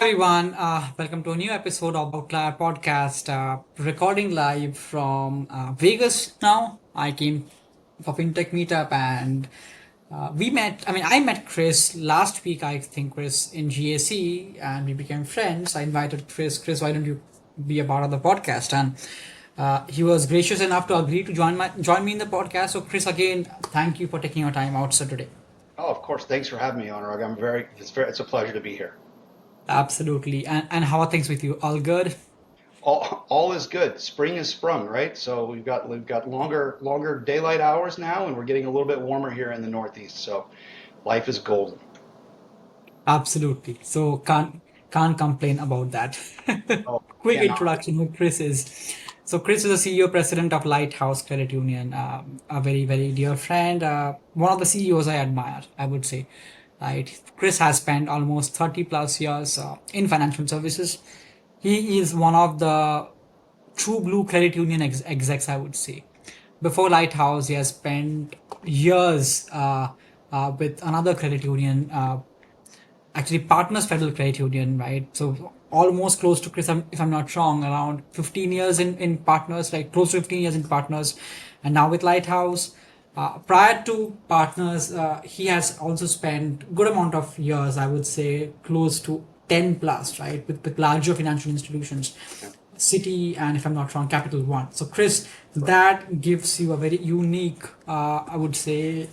Everyone, welcome to a new episode of TheOutlier Podcast. Recording live from Vegas now. I came for FinTech Meetup and we met. I met Chris last week, I think, Chris, in GAC, and we became friends. I invited Chris. Chris, why don't you be a part of the podcast? And he was gracious enough to agree to join me in the podcast. So, Chris, again, thank you for taking your time out, sir, today. Oh, of course. Thanks for having me, Anurag. It's a pleasure to be here. Absolutely. And how are things with you? All good? All is good. Spring is sprung, right? So we've got longer daylight hours now, and we're getting a little bit warmer here in the Northeast. So life is golden. Absolutely. So can't complain about that. Oh, Quick cannot. introduction who Chris is. So Chris is the CEO president of Lighthouse Credit Union, a very dear friend, one of the CEOs I admire, I would say. Right. Chris has spent almost 30 plus years in financial services. He is one of the true blue credit union execs, I would say. Before Lighthouse, he has spent years with another credit union, actually Partners Federal Credit Union, right? So almost close to Chris, if I'm not wrong, around 15 years in Partners, like close to 15 years in Partners, and now with Lighthouse. Prior to Partners, he has also spent good amount of years, I would say, close to 10 plus, right, with larger financial institutions, Yeah, City, and if I'm not wrong, Capital One. So, Chris, correct. that gives you a very unique, I would say,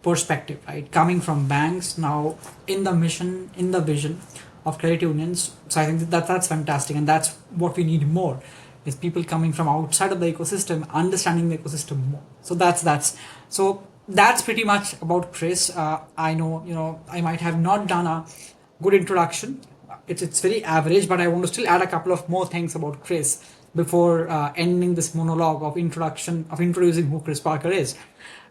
perspective, right? Coming from banks now in the mission, in the vision of credit unions. So I think that's fantastic, and that's what we need more. Is people coming from outside of the ecosystem, understanding the ecosystem more. So that's pretty much about Chris. I know I might have not done a good introduction. It's very average, but I want to still add a couple of more things about Chris before ending this monologue of introducing who Chris Parker is.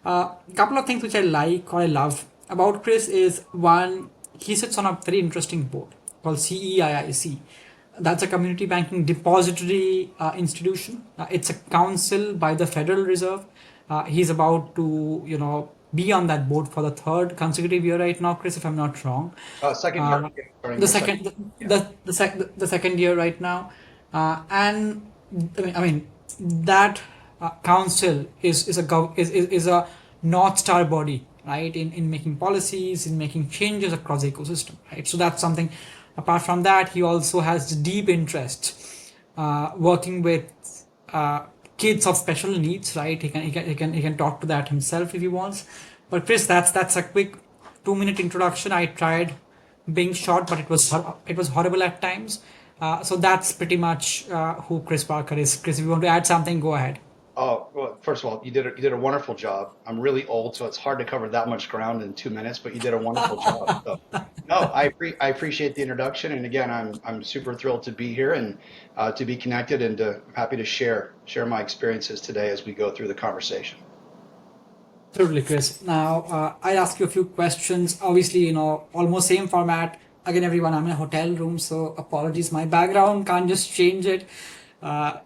A couple of things which I like or I love about Chris is one, he sits on a very interesting board called CEIIC. That's a community banking depository institution. It's a council by the Federal Reserve. He's about to, be on that board for the third consecutive year right now, Chris, if I'm not wrong. Second year, Uh, yeah, starting the their second. second, Yeah, the second year right now, and I mean that council is a north star body, right, in making policies, in making changes across the ecosystem, right. So that's something. Apart from that, he also has deep interest working with uh, kids of special needs, right. He can talk to that himself if he wants. But Chris, that's a quick 2 minute introduction. I tried being short, but it was horrible at times. So that's pretty much who Chris Parker is. Chris, if you want to add something, go ahead. Oh, well, first of all, you did a wonderful job. I'm really old, so it's hard to cover that much ground in 2 minutes, but you did a wonderful job. So, no, I appreciate the introduction, and again, I'm super thrilled to be here and to be connected and happy to share my experiences today as we go through the conversation. Totally, Chris. Now, I ask you a few questions. Obviously, almost same format. Again, everyone, I'm in a hotel room, so apologies. My background can't just change it.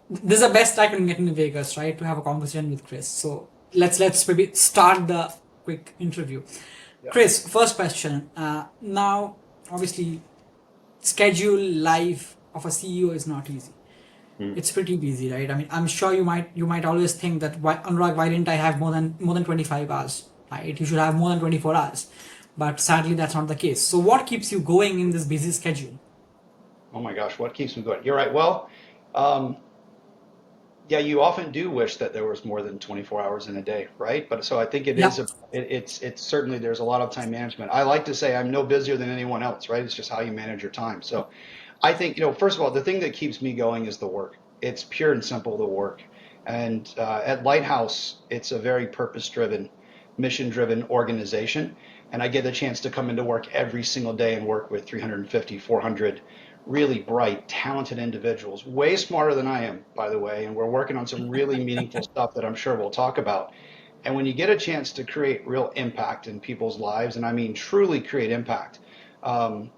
This is the best I can get in Vegas, right? To have a conversation with Chris. So let's maybe start the quick interview. Yeah. Chris, first question. Now, obviously, schedule life of a CEO is not easy. Mm. It's pretty busy, right? I mean, I'm sure you might always think that why, Anurag, why didn't I have more than 25 hours? Right? You should have more than 24 hours. But sadly, that's not the case. So, what keeps you going in this busy schedule? Oh my gosh, what keeps me going? You're right. Well, um, yeah, you often do wish that there was more than 24 hours in a day, right? But so I think Yeah, it's certainly there's a lot of time management. I like to say I'm no busier than anyone else, right? It's just how you manage your time. So I think, first of all, the thing that keeps me going is the work. It's pure and simple, the work. And at Lighthouse, it's a very purpose-driven, mission-driven organization. And I get a chance to come into work every single day and work with 350, 400 really bright, talented individuals, way smarter than I am, by the way. And we're working on some really meaningful stuff that I'm sure we'll talk about. And when you get a chance to create real impact in people's lives, and I mean truly create impact, um,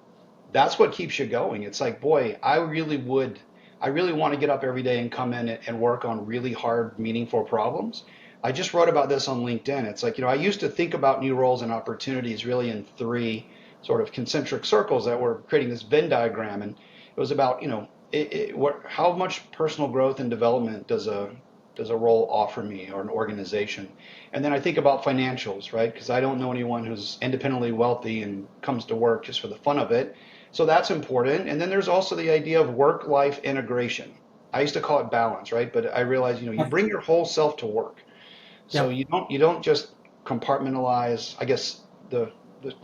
that's what keeps you going. It's like, boy, I really want to get up every day and come in and work on really hard, meaningful problems. I just wrote about this on LinkedIn. It's like, I used to think about new roles and opportunities really in three. sort of concentric circles that were creating this Venn diagram, and it was about how much personal growth and development does a role offer me or an organization. And then I think about financials, right? Because I don't know anyone who's independently wealthy and comes to work just for the fun of it. So that's important. And then there's also the idea of work-life integration. I used to call it balance, right? But I realized, you Yep. bring your whole self to work. So Yep. you don't just compartmentalize. I guess the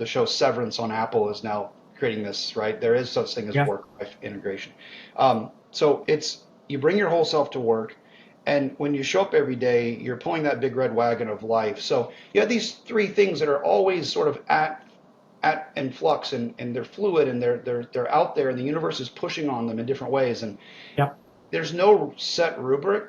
show Severance on Apple is now creating this, right? There is such thing as Yep. work-life integration. So it's you bring your whole self to work, and when you show up every day, you're pulling that big red wagon of life. So you have these three things that are always sort of at in flux, and they're fluid, and they're out there, and the universe is pushing on them in different ways. And Yep. there's no set rubric,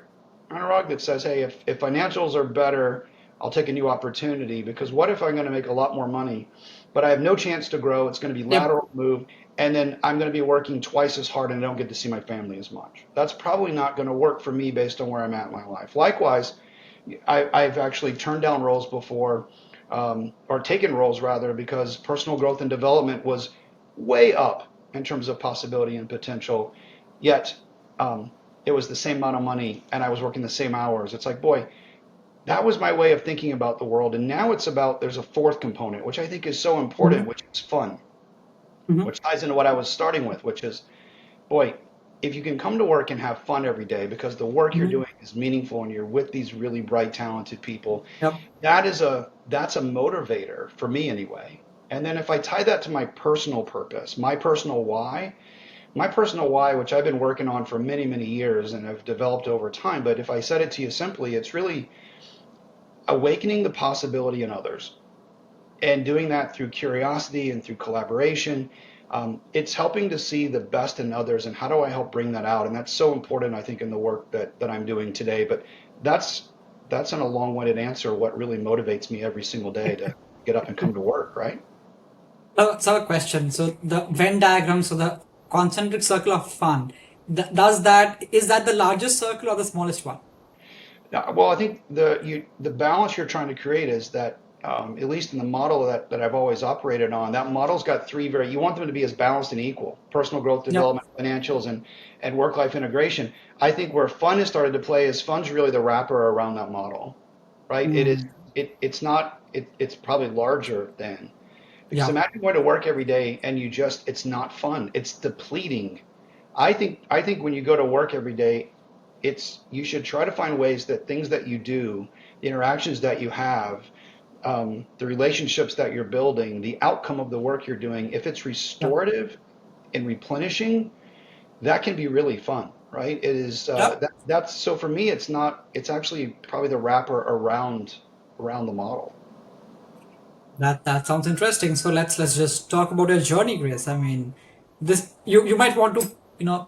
Anurag, that says, hey, if financials are better, I'll take a new opportunity, because what if I'm going to make a lot more money, but I have no chance to grow? It's going to be Yep. lateral move, and then I'm going to be working twice as hard and I don't get to see my family as much. That's probably not going to work for me based on where I'm at in my life. Likewise, I've actually turned down roles before, or taken roles rather, because personal growth and development was way up in terms of possibility and potential, yet it was the same amount of money and I was working the same hours. It's like, boy, that was my way of thinking about the world. And now it's about, there's a fourth component, which I think is so Mm-hmm. important, which is fun, Mm-hmm. which ties into what I was starting with, which is, boy, if you can come to work and have fun every day because the work you're Mm-hmm. doing is meaningful and you're with these really bright, talented people, Yep. that's a motivator for me anyway. And then if I tie that to my personal purpose, my personal why, which I've been working on for many, many years and have developed over time, but if I said it to you simply, it's really awakening the possibility in others and doing that through curiosity and through collaboration. It's helping to see the best in others, and how do I help bring that out? And that's so important, I think, in the work that I'm doing today. But that's that's in a long-winded answer what really motivates me every single day to get up and come to work, right? So a question. So the Venn diagram, so the concentric circle of fun, does that is that the largest circle or the smallest one? Now, well, I think the balance you're trying to create is that, at least in the model that I've always operated on, that model's got three very, you want them to be as balanced and equal: personal growth, Yep. development, financials, and work-life integration. I think where fun has started to play is fun's really the wrapper around that model, right? It is Mm. it's not it's probably larger than, because Yeah. imagine going to work every day and it's not fun. It's depleting. I think when you go to work every day, it's you should try to find ways that things that you do, the interactions that you have, the relationships that you're building, the outcome of the work you're doing, if it's Yep. restorative and replenishing, that can be really fun, right? It is Yep. that's so for me, it's not. It's actually probably the wrapper around the model. That sounds interesting. So let's just talk about your journey, Grace. I mean, this you might want to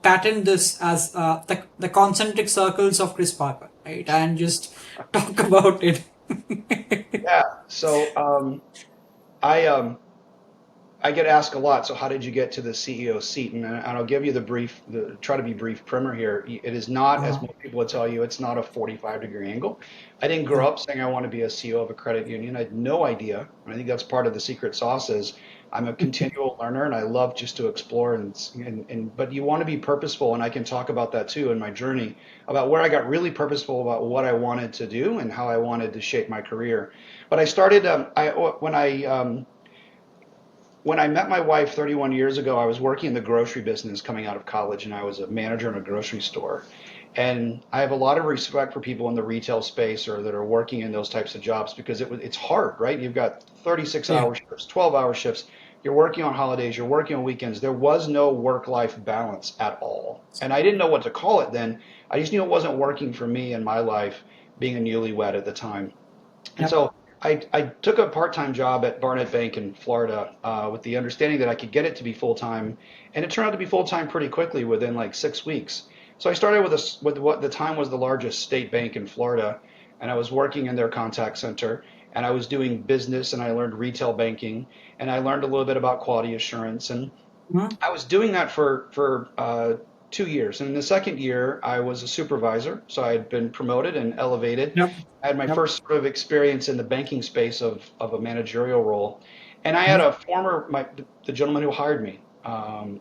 patent this as the concentric circles of Chris Parker, right? And just talk about it. Yeah. So I I get asked a lot, so how did you get to the CEO seat? And I'll give you try to be brief primer here. It is not, as Uh, most people would tell you, it's not a 45-degree angle. I didn't grow yeah. up saying I want to be a CEO of a credit union. I had no idea. And I think that's part of the secret sauce is I'm a continual learner and I love just to explore but you want to be purposeful. And I can talk about that too in my journey about where I got really purposeful about what I wanted to do and how I wanted to shape my career. But I started, when I met my wife 31 years ago, I was working in the grocery business coming out of college, and I was a manager in a grocery store. And I have a lot of respect for people in the retail space or that are working in those types of jobs, because it's hard, right? You've got 36 Yeah. hour shifts, 12-hour shifts. You're working on holidays, you're working on weekends. There was no work-life balance at all. And I didn't know what to call it then. I just knew it wasn't working for me in my life, being a newlywed at the time. And Yep. so I took a part-time job at Barnett Bank in Florida, with the understanding that I could get it to be full-time, and it turned out to be full-time pretty quickly within like 6 weeks. So I started with what the time was the largest state bank in Florida, and I was working in their contact center, and I was doing business, and I learned retail banking, and I learned a little bit about quality assurance, and Mhm. I was doing that for 2 years. And in the second year, I was a supervisor. So I had been promoted and elevated. Yep. I had my Yep. first sort of experience in the banking space of a managerial role. And I had Mhm. a former, the gentleman who hired me,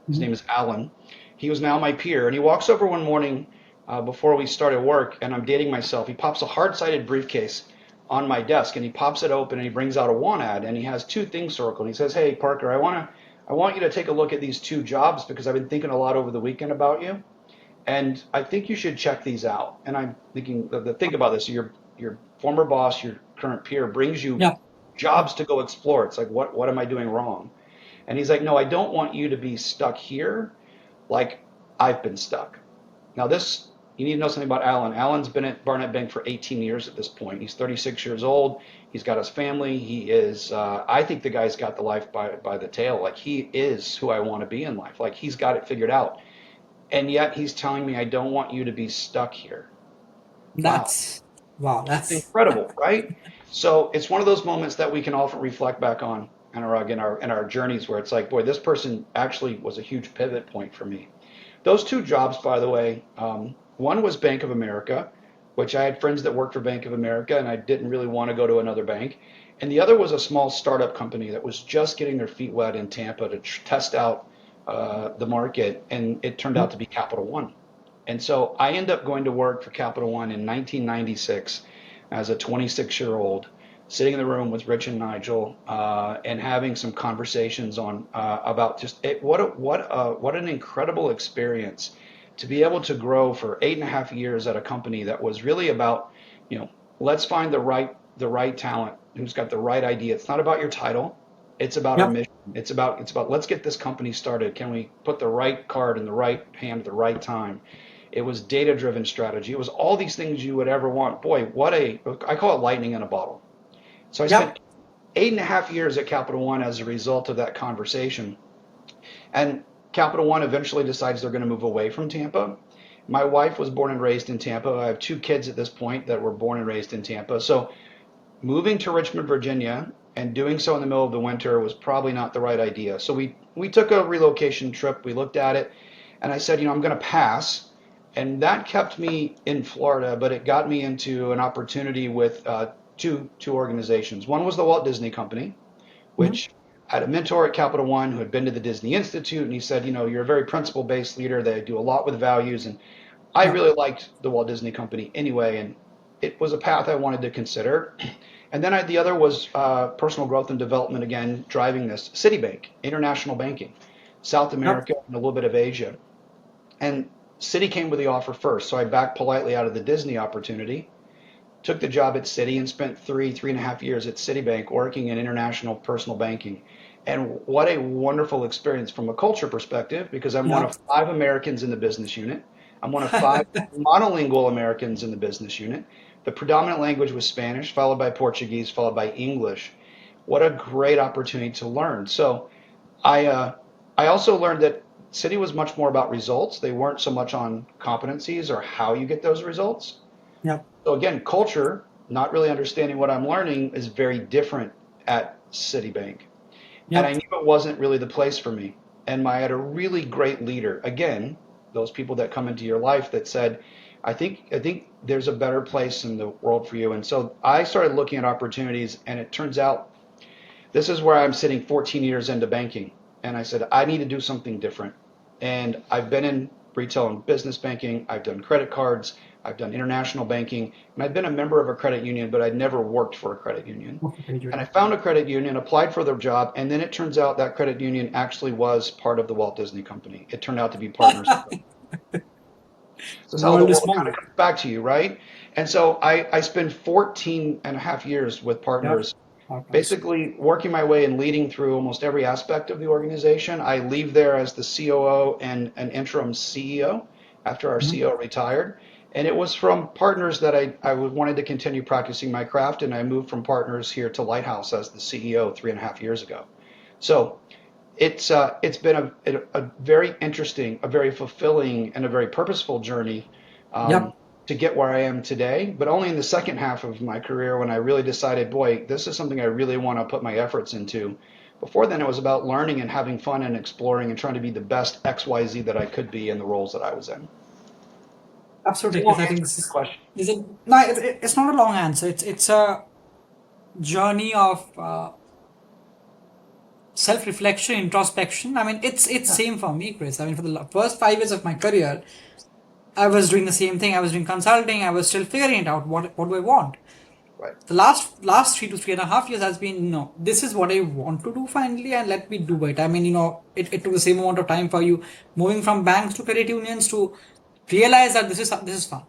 his Mhm. name is Alan. He was now my peer, and he walks over one morning before we started work, and I'm dating myself. He pops a hard-sided briefcase on my desk, and he pops it open, and he brings out a want ad, and he has two things circled. He says, "Hey, Parker, I want you to take a look at these two jobs because I've been thinking a lot over the weekend about you, and I think you should check these out." And I'm thinking, think about this: your former boss, your current peer, brings you Yeah. jobs to go explore. It's like, what am I doing wrong? And he's like, "No, I don't want you to be stuck here like I've been stuck." Now, this, you need to know something about Alan. Alan's been at Barnett Bank for 18 years at this point. He's 36 years old. He's got his family. He is, I think the guy's got the life by the tail. Like, he is who I want to be in life. Like, he's got it figured out. And yet he's telling me, I don't want you to be stuck here. Wow. That's wow. It's That's incredible, right? So it's one of those moments that we can often reflect back on in our journeys where it's like, boy, this person actually was a huge pivot point for me. Those two jobs, by the way, one was Bank of America, which I had friends that worked for Bank of America, and I didn't really want to go to another bank. And the other was a small startup company that was just getting their feet wet in Tampa to test out the market, and it turned out to be Capital One. And so I ended up going to work for Capital One in 1996 as a 26-year-old, sitting in the room with Rich and Nigel and having some conversations on about just what an incredible experience to be able to grow for 8.5 years at a company that was really about, you know, let's find the right talent who's got the right idea. It's not about your title. It's about our yep. mission. It's about let's get this company started. Can we put the right card in the right hand at the right time? It was data driven strategy. It was all these things you would ever want. Boy, I call it lightning in a bottle. So I Yep. spent 8.5 years at Capital One as a result of that conversation. And Capital One eventually decides they're going to move away from Tampa. My wife was born and raised in Tampa. I have two kids at this point that were born and raised in Tampa. So moving to Richmond, Virginia, and doing so in the middle of the winter was probably not the right idea. So we took a relocation trip. We looked at it, and I said, I'm going to pass. And that kept me in Florida, but it got me into an opportunity with two organizations. One was the Walt Disney Company, Mhm. which had a mentor at Capital One who had been to the Disney Institute, and he said, you're a very principle-based leader. They do a lot with values, and I Yeah. really liked the Walt Disney Company anyway, and it was a path I wanted to consider. And then the other was personal growth and development, again, driving this. Citibank, international banking, South Yep. America, and a little bit of Asia. And Citi came with the offer first, so I backed politely out of the Disney opportunity, took the job at Citi, and spent 3.5 years at Citibank working in international personal banking. And what a wonderful experience from a culture perspective, because I'm one Yep. of five Americans in the business unit. I'm one of five monolingual Americans in the business unit. The predominant language was Spanish, followed by Portuguese, followed by English. What a great opportunity to learn. So I uh, I also learned that Citi was much more about results. They weren't so much on competencies or how you get those results. Yep. So again, culture, not really understanding what I'm learning, is very different at Citibank. And I Yep. knew it wasn't really the place for me. And I had a really great leader. Again, those people that come into your life that said, I think there's a better place in the world for you. And so I started looking at opportunities, and it turns out this is where I'm sitting 14 years into banking. And I said, I need to do something different. And I've been in retail and business banking. I've done credit cards. I've done international banking. And I've been a member of a credit union, but I'd never worked for a credit union. Okay, very And I good. found a credit union, applied for their job, and then it turns out that credit union actually was part of the Walt Disney Company. It turned out to be partners. This The is how the world is world kind small. of comes back to you, right? And so I spent 14.5 years with Yep. partners, Partners. basically working my way and leading through almost every aspect of the organization. I leave there as the COO and an interim CEO after our Mhm. CEO retired. And it was from partners that I wanted to continue practicing my craft, and I moved from partners here to Lighthouse as the CEO 3.5 years ago. So it's been a very interesting, a very fulfilling, and a very purposeful journey um, Yep. to get where I am today. But only in the second half of my career when I really decided, boy, this is something I really want to put my efforts into. Before then, it was about learning and having fun and exploring and trying to be the best XYZ that I could be in the roles that I was in. It's a Absolutely, long Chris. I think answer to this your question. is it. No, it's not a long answer. It's a journey of self-reflection, introspection. I mean, it's same for me, Chris. I mean, for the first 5 years of my career, I was doing the same thing. I was doing consulting. I was still figuring it out. What do I want? Right. The last 3 to 3.5 years has been, no, this is what I want to do finally, and let me do it. I mean, it took the same amount of time for you moving from banks to credit unions to realize that this is fun,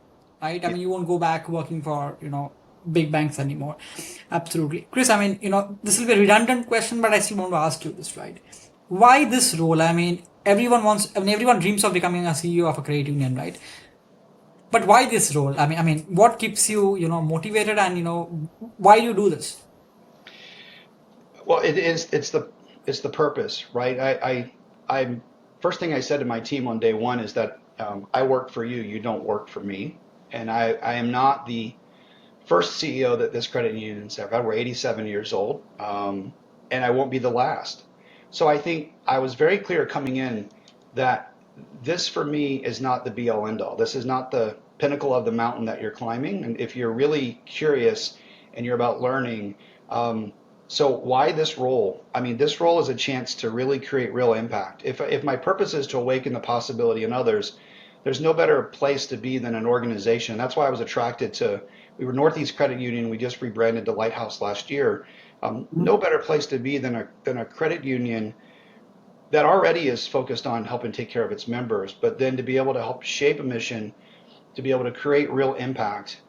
right? I Yeah. mean, you won't go back working for big banks anymore. Absolutely, Chris. I mean, this will be a redundant question, but I still want to ask you this, right? Why this role? I mean, everyone dreams of becoming a CEO of a credit union, right? But why this role? I mean, what keeps you, motivated, and why do you do this? Well, it's the purpose, right? I first thing I said to my team on day one is that I work for you. You don't work for me, and I am not the first CEO that this credit union's ever had. We're 87 years old, and I won't be the last. So I think I was very clear coming in that this for me is not the be all end all. This is not the pinnacle of the mountain that you're climbing. And if you're really curious and you're about learning, so why this role? I mean, this role is a chance to really create real impact. If my purpose is to awaken the possibility in others, there's no better place to be than an organization. That's why I was attracted to. We were Northeast Credit Union. We just rebranded to Lighthouse last year. No better place to be than a credit union that already is focused on helping take care of its members, but then to be able to help shape a mission, to be able to create real impact.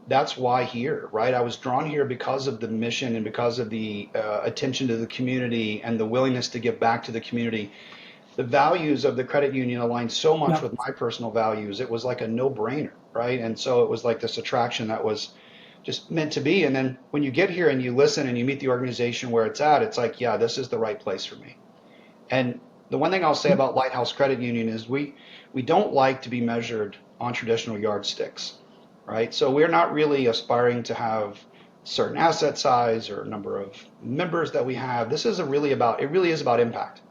That's why here, right? I was drawn here because of the mission and because of the attention to the community and the willingness to give back to the community. The values of the credit union aligned so much Yeah. with my personal values. It was like a no-brainer, right? And so it was like this attraction that was just meant to be. And then when you get here and you listen and you meet the organization where it's at, it's like, yeah, this is the right place for me. And the one thing I'll say about Lighthouse Credit Union is we don't like to be measured on traditional yardsticks, right? So we're not really aspiring to have certain asset size or number of members that we have. This is it really is about impact.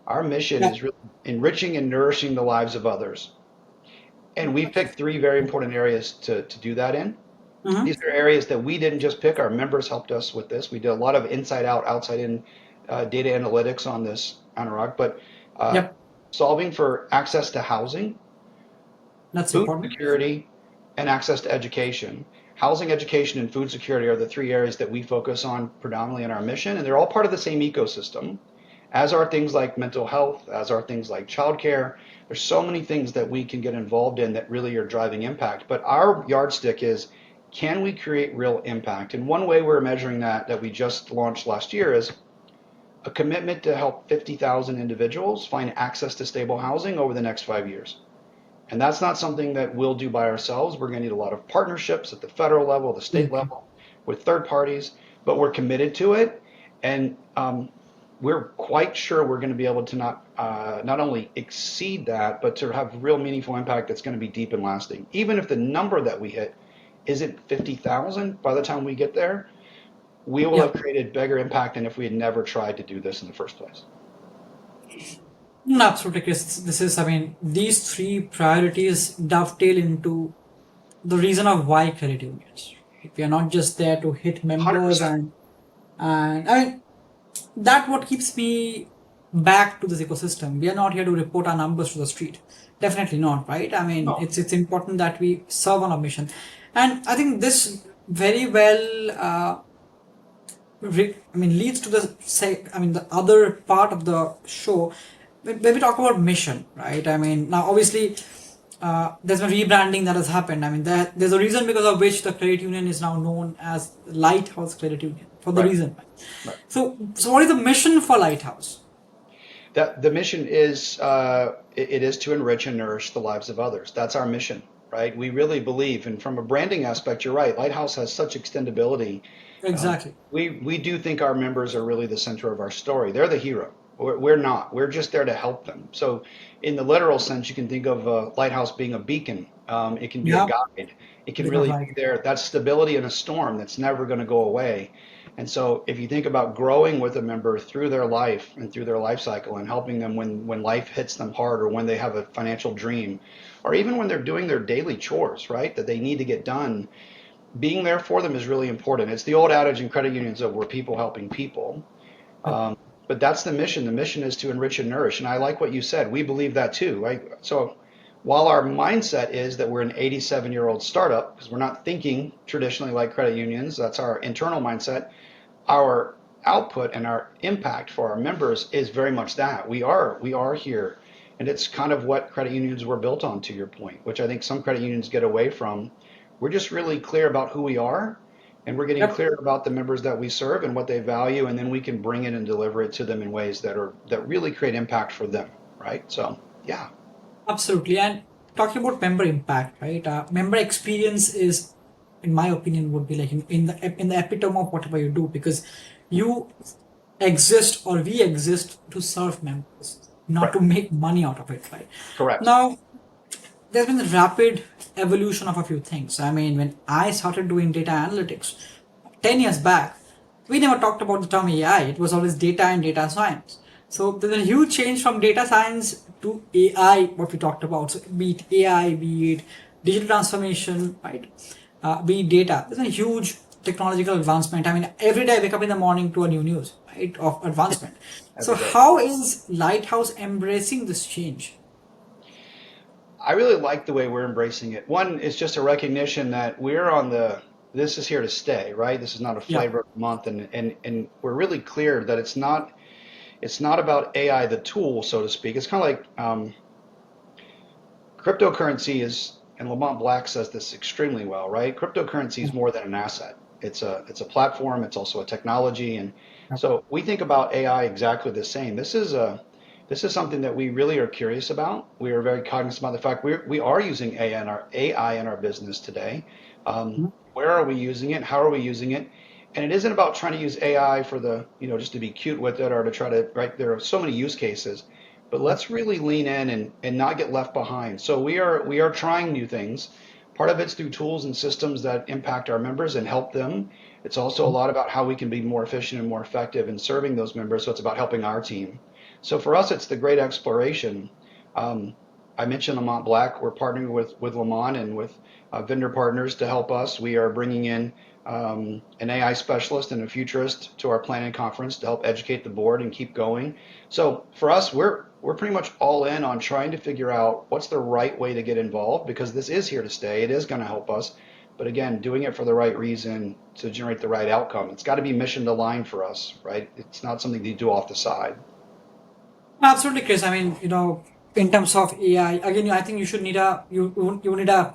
Our mission Yeah. is really enriching and nourishing the lives of others. And we picked three very important areas to do that in. Mm-hmm. These are areas that we didn't just pick. Our members helped us with this. We did a lot of inside out, outside in data analytics on this, Anurag, but uh, Yep. solving for access to housing, That's food important. security, and access to education. Housing, education, and food security are the three areas that we focus on predominantly in our mission, and they're all part of the same ecosystem, as are things like mental health, as are things like childcare. There's so many things that we can get involved in that really are driving impact. But our yardstick is, can we create real impact? And one way we're measuring that we just launched last year is a commitment to help 50,000 individuals find access to stable housing over the next 5 years. And that's not something that we'll do by ourselves. We're going to need a lot of partnerships at the federal level, the state Absolutely. level, with third parties, but we're committed to it. And we're quite sure we're going to be able to not only exceed that, but to have real meaningful impact that's going to be deep and lasting. Even if the number that we hit isn't 50,000 by the time we get there, we will Yeah. have created bigger impact than if we had never tried to do this in the first place. Absolutely, Chris. I mean, these three priorities dovetail into the reason of why credit unions. Right? We are not just there to hit members, 100%. and I mean, that what keeps me back to this ecosystem. We are not here to report our numbers to the street. Definitely not, right? I mean, No, it's important that we serve on a mission, and I think this very well. I mean, leads to the other part of the show when we talk about mission, right? I mean, now obviously, there's a rebranding that has happened. I mean, there's a reason because of which the credit union is now known as Lighthouse Credit Union for the right, reason. right. So what is the mission for Lighthouse? That the mission is it is to enrich and nourish the lives of others. That's our mission, right? We really believe, and from a branding aspect, you're right. Lighthouse has such extendability. Exactly. We do think our members are really the center of our story. They're the hero. We're not. We're just there to help them. So, in the literal sense, you can think of a lighthouse being a beacon. It can be a Yeah, guide. It can bit of really be like. there. That stability in a storm that's never going to go away. And so, if you think about growing with a member through their life and through their life cycle and helping them when life hits them hard or when they have a financial dream, or even when they're doing their daily chores, right, that they need to get done, being there for them is really important. It's the old adage in credit unions of we're people helping people. Yep. Um, but that's the mission. The mission is to enrich and nourish. And I like what you said. We believe that too, right? So while our mindset is that we're an 87-year-old startup, because we're not thinking traditionally like credit unions, that's our internal mindset, our output and our impact for our members is very much that. We are here. And it's kind of what credit unions were built on, to your point, which I think some credit unions get away from. We're just really clear about who we are, and we're getting Yep. clear about the members that we serve and what they value, and then we can bring it and deliver it to them in ways that really create impact for them, right? So, yeah. Absolutely. And talking about member impact, right? Member experience is, in my opinion, would be like in the epitome of whatever you do, because you exist or we exist to serve members, not Right. to make money out of it, right? Correct. Now, there's been a rapid evolution of a few things. I mean, when I started doing data analytics 10 years back, we never talked about the term AI. It was always data and data science. So there's a huge change from data science to AI, what we talked about. So be it AI, be it digital transformation, right? Be it data. There's a huge technological advancement. I mean, every day I wake up in the morning to a new news, right, of advancement. So Every day. how is Lighthouse embracing this change? I really like the way we're embracing it. One is just a recognition that this is here to stay, right? This is not a Yeah. flavor of the month, and we're really clear that it's not about AI, the tool, so to speak. It's kind of like cryptocurrency is, and Lamont Black says this extremely well, right? Cryptocurrency is more than an asset. It's a platform. It's also a technology, and so we think about AI exactly the same. This is something that we really are curious about. We are very cognizant about the fact we are using AI in our business today. Where are we using it? How are we using it? And it isn't about trying to use AI for just to be cute with it or to try to, right? There are so many use cases, but let's really lean in and not get left behind. So we are trying new things. Part of it's through tools and systems that impact our members and help them. It's also a lot about how we can be more efficient and more effective in serving those members. So it's about helping our team. So for us, it's the great exploration. Um, I mentioned Lamont Black. We're partnering with Lamont and with vendor partners to help us. We are bringing in an AI specialist and a futurist to our planning conference to help educate the board and keep going. So for us, we're pretty much all in on trying to figure out what's the right way to get involved, because this is here to stay. It is going to help us. But again, doing it for the right reason to generate the right outcome. It's got to be mission aligned for us, right? It's not something you do off the side. Absolutely, Chris. I mean, in terms of AI, again, I think you should need you need a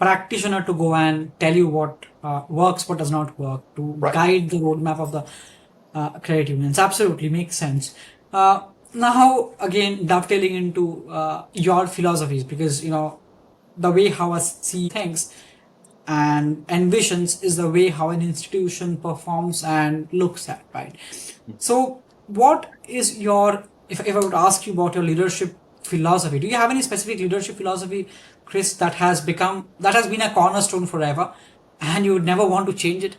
practitioner to go and tell you what works, what does not work, to Right. guide the roadmap of the credit unions. Absolutely makes sense. Now, again, dovetailing into your philosophies, because the way how I see things and envisions is the way how an institution performs and looks at, right? So, what is if I would ask you about your leadership philosophy, do you have any specific leadership philosophy, Chris, that has been a cornerstone forever and you would never want to change it?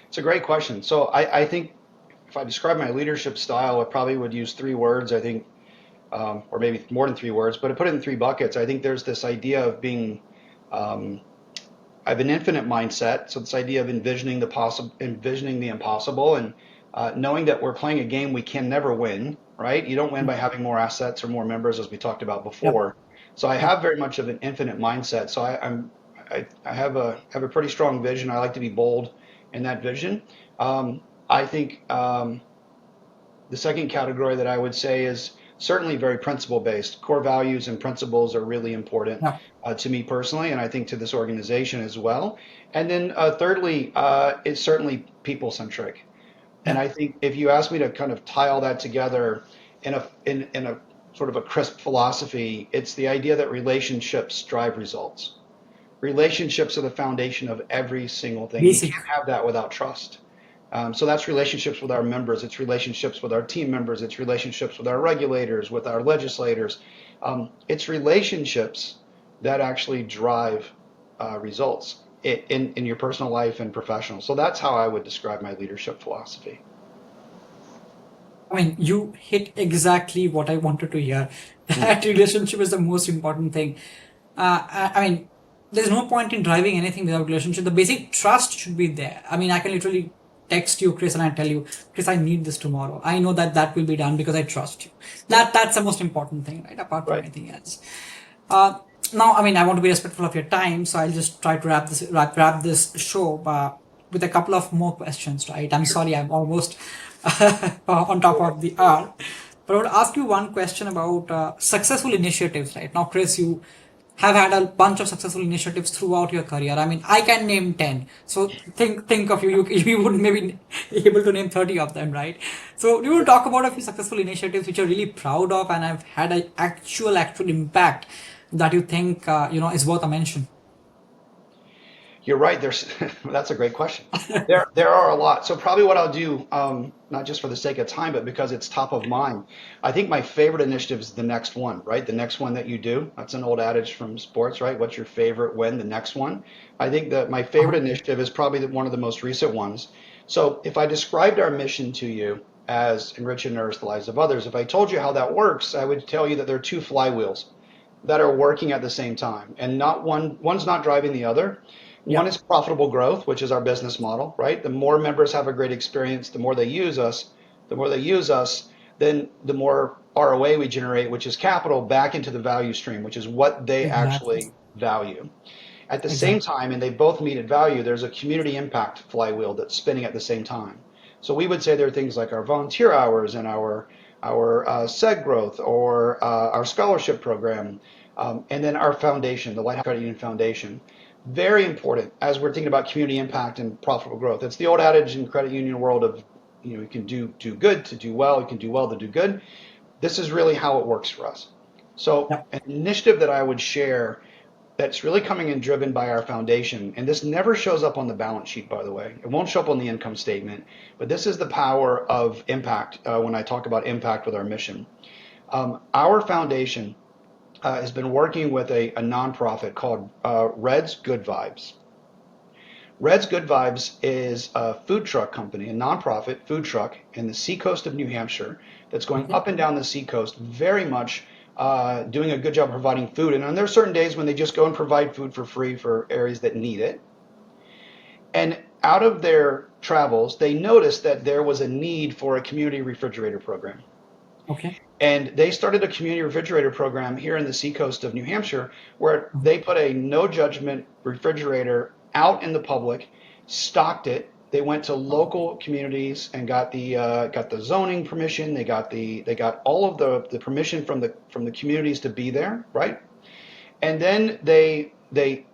It's a great question. So I think if I describe my leadership style, I probably would use three words. I think, or maybe more than three words, but I put it in three buckets. I think there's this idea of being, um, I have an infinite mindset. So this idea of envisioning the impossible, and knowing that we're playing a game we can never win. Right? You don't win by having more assets or more members, as we talked about Yep. before. So I Yep. have very much of an infinite mindset. So I have a pretty strong vision. I like to be bold in that vision. I think the second category that I would say is certainly very principle based. Core values and principles are really important Yep. to me personally, and I think to this organization as well. And then thirdly, it's certainly people centric. And Yep. I think if you ask me to kind of tie all that together in a sort of a crisp philosophy, it's the idea that relationships drive results. Relationships are the foundation of every single thing. You Basic. can't have that without trust. So that's relationships with our members. It's relationships with our team members. It's relationships with our regulators, with our legislators. It's relationships that actually drive results in your personal life and professional. So that's how I would describe my leadership philosophy. I mean, you hit exactly what I wanted to hear. Hmm. That relationship is the most important thing. I mean, there's no point in driving anything without relationship. The basic trust should be there. I mean, I can literally text you, Chris, and I tell you, Chris, I need this tomorrow. I know that that will be done because I trust you. That's the most important thing, right? Apart from Right. anything else. Uh, Now, I mean, I want to be respectful of your time, so I'll just try to wrap this show with a couple of more questions, right? I'm sorry, I'm almost on top of the hour, but I would ask you one question about successful initiatives, right? Now, Chris, you have had a bunch of successful initiatives throughout your career. I mean, I can name 10. So think of you would maybe able to name 30 of them, right? So you will talk about a few successful initiatives which you're really proud of and have had an actual impact that you think is worth a mention. You're right. There's that's a great question. There are a lot. So probably what I'll do, not just for the sake of time, but because it's top of mind. I think my favorite initiative is the next one, right? The next one that you do. That's an old adage from sports, right? What's your favorite when? The next one. I think that my favorite Uh-huh. initiative is probably one of the most recent ones. So if I described our mission to you as enrich and nourish the lives of others, if I told you how that works, I would tell you that there are two flywheels that are working at the same time, and not one's not driving the other. One Yeah, is profitable growth, which is our business model, right? The more members have a great experience, the more they use us, then the more ROA we generate, which is capital back into the value stream, which is what they exactly. actually value. At the same Exactly. time, and they both meet at value, there's a community impact flywheel that's spinning at the same time. So we would say there are things like our volunteer hours and our SEG growth or our scholarship program, and then our foundation, the Lighthouse Credit Union Foundation. Very important as we're thinking about community impact and profitable growth. It's the old adage in credit union world of, you can do good to do well, you can do well to do good. This is really how it works for us. So Yeah. an initiative that I would share that's really coming in driven by our foundation, and this never shows up on the balance sheet, by the way. It won't show up on the income statement, but this is the power of impact when I talk about impact with our mission. Our foundation has been working with a nonprofit called Red's Good Vibes. Red's Good Vibes is a food truck company, a nonprofit food truck in the seacoast of New Hampshire that's going Okay. up and down the seacoast, very much doing a good job providing food. And there are certain days when they just go and provide food for free for areas that need it. And out of their travels, they noticed that there was a need for a community refrigerator program. Okay. And they started a community refrigerator program here in the seacoast of New Hampshire where Mhm. they put a no judgment refrigerator out in the public, stocked it. They went to local communities and got the zoning permission. They got all of the permission from the communities to be there, right? And then they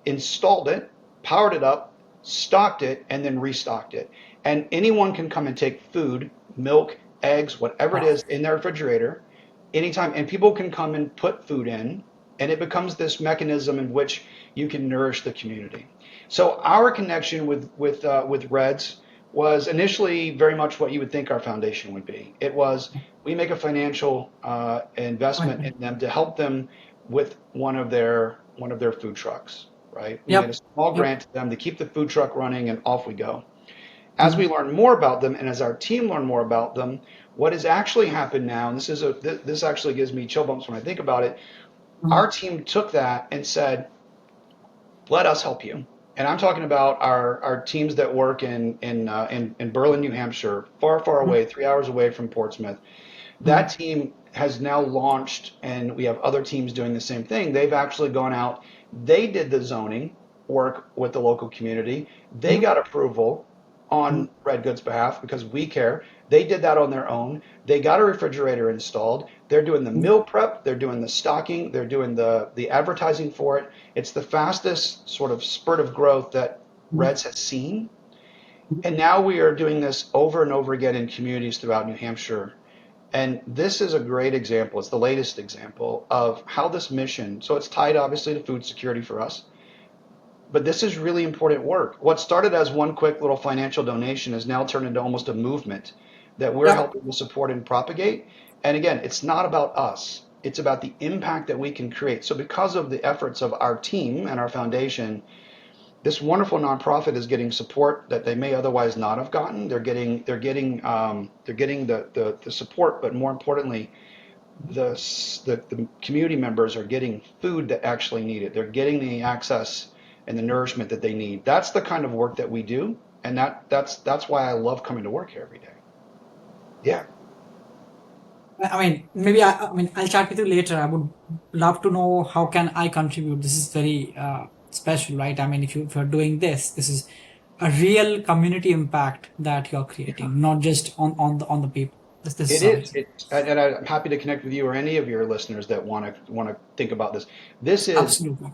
installed it, powered it up, stocked it, and then restocked it. And anyone can come and take food, milk, eggs, whatever it Wow. is in their refrigerator anytime, and people can come and put food in, and it becomes this mechanism in which you can nourish the community. So our connection with Reds was initially very much what you would think our foundation would be. It was we make a financial investment Commitment. in them to help them with one of their food trucks. Right? We made a Yep. small Yep. grant to them to keep the food truck running, and off we go. As we Mhm. learn more about them, and as our team learn more about them, what has actually happened now, and this actually gives me chill bumps when I think about it. Our Mhm. team took that and said, "Let us help you." And I'm talking about our teams that work in Berlin, New Hampshire, far Mhm. away, 3 hours away from Portsmouth. That Mhm. team has now launched, and we have other teams doing the same thing. They've actually gone out. They did the zoning work with the local community. They Mhm. got approval on Mhm. Red Goods' behalf because we care. They did that on their own. They got a refrigerator installed. They're doing the Mhm. meal prep. They're doing the stocking. They're doing the advertising for it. It's the fastest sort of spurt of growth that Mhm. Reds has seen. Mhm. And now we are doing this over and over again in communities throughout New Hampshire. And this is a great example. It's the latest example of how this mission, so it's tied obviously to food security for us, but this is really important work. What started as one quick little financial donation has now turned into almost a movement that we're Yep. helping to support and propagate. And again, it's not about us. It's about the impact that we can create. So because of the efforts of our team and our foundation, this wonderful nonprofit is getting support that they may otherwise not have gotten. They're getting the support, but more importantly, the community members are getting food that actually need it. They're getting the access and the nourishment that they need. That's the kind of work that we do. And that's why I love coming to work here every day. Yeah. I mean, maybe I mean, I'll chat with you later. I would love to know how can I contribute. This is very special, right? I mean, if you're doing this, this is a real community impact that you're creating, not just on the people. This It is is. amazing. And I'm happy to connect with you or any of your listeners that want to think about this. This is Absolutely.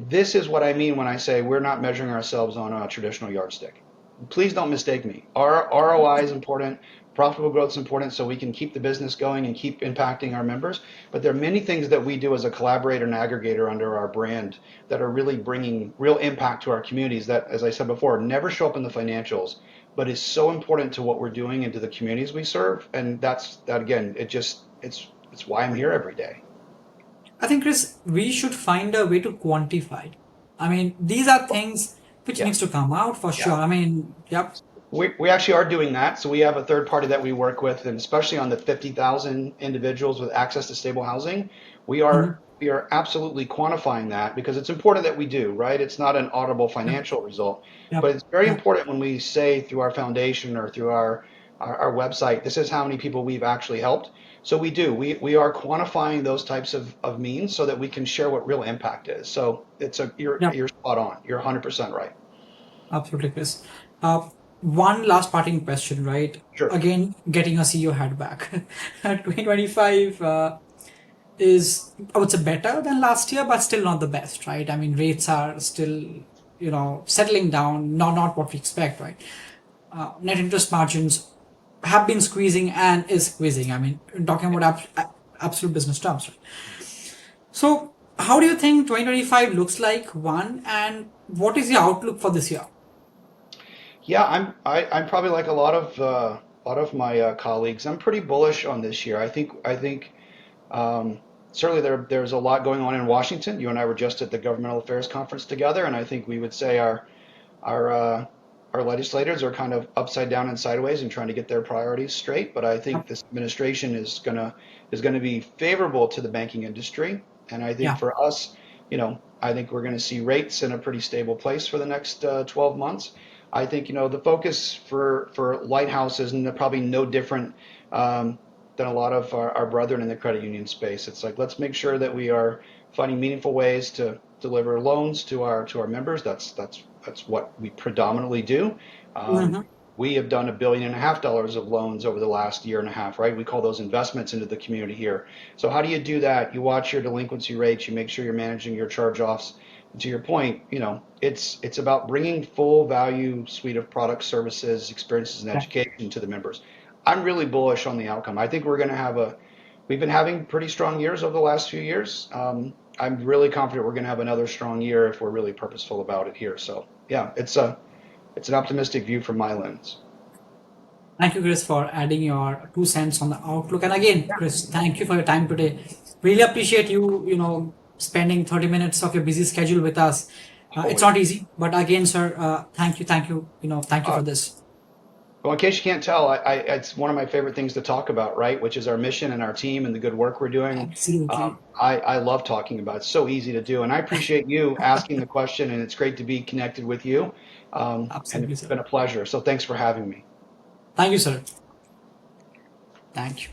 this is what I mean when I say we're not measuring ourselves on a traditional yardstick. Please don't mistake me. Our ROI is important. Profitable growth is important so we can keep the business going and keep impacting our members. But there are many things that we do as a collaborator and aggregator under our brand that are really bringing real impact to our communities that, as I said before, never show up in the financials, but is so important to what we're doing and to the communities we serve. And that again, it's why I'm here every day. I think, Chris, we should find a way to quantify it. I mean, these are things which Yeah. needs to come out for Yeah. sure. I mean, yep. We actually are doing that. So we have a third party that we work with, and especially on the 50,000 individuals with access to stable housing, we Mhm. are we are absolutely quantifying that because it's important that we do, right? It's not an audible Yep. financial result, but Yep. it's very Yep. important when we say through our foundation or through our website, this is how many people we've actually helped. So we do. We are quantifying those types of means so that we can share what real impact is. So Yep. you're spot on. You're 100% right. Absolutely, Chris. Uh, One last parting question, right? Sure. Again, getting a CEO head back. 2025 is, I would say, better than last year, but still not the best, right? I mean, rates are still, settling down, not what we expect, right? Net interest margins have been squeezing and is squeezing. I mean, talking about absolute business terms, right? So, how do you think 2025 looks like? One, and what is the outlook for this year? Yeah, I'm probably like a lot of my colleagues. I'm pretty bullish on this year. I think certainly there's a lot going on in Washington. You and I were just at the governmental affairs conference together, and I think we would say our uh, our legislators are kind of upside down and sideways and trying to get their priorities straight. But I think this administration is gonna be favorable to the banking industry, and I think Yeah. for us, I think we're going to see rates in a pretty stable place for the next 12 months. I think the focus for Lighthouse is probably no different than a lot of our brethren in the credit union space. It's like let's make sure that we are finding meaningful ways to deliver loans to our members. That's what we predominantly do. Um, Mhm. we have done $1.5 billion of loans over the last year and a half, right? We call those investments into the community here. So how do you do that? You watch your delinquency rates. You make sure you're managing your charge-offs. And to your point, it's about bringing full value suite of products, services, experiences, and Yeah. education to the members. I'm really bullish on the outcome. I think we're going to we've been having pretty strong years over the last few years. I'm really confident we're going to have another strong year if we're really purposeful about it here. So yeah, it's an optimistic view from my lens. Thank you, Chris, for adding your 2 cents on the outlook. And again, Chris, thank you for your time today. Really appreciate you, spending 30 minutes of your busy schedule with us. It's Always. not easy, but again, sir, thank you Uh, for this. well, in case you can't tell, it's one of my favorite things to talk about, right? Which is our mission and our team and the good work we're doing. Absolutely. I love talking about it. It's so easy to do. And I appreciate you asking the question, and it's great to be connected with you. And Absolutely, it's sir. been a pleasure. So thanks for having me. Thank you, sir. Thank you.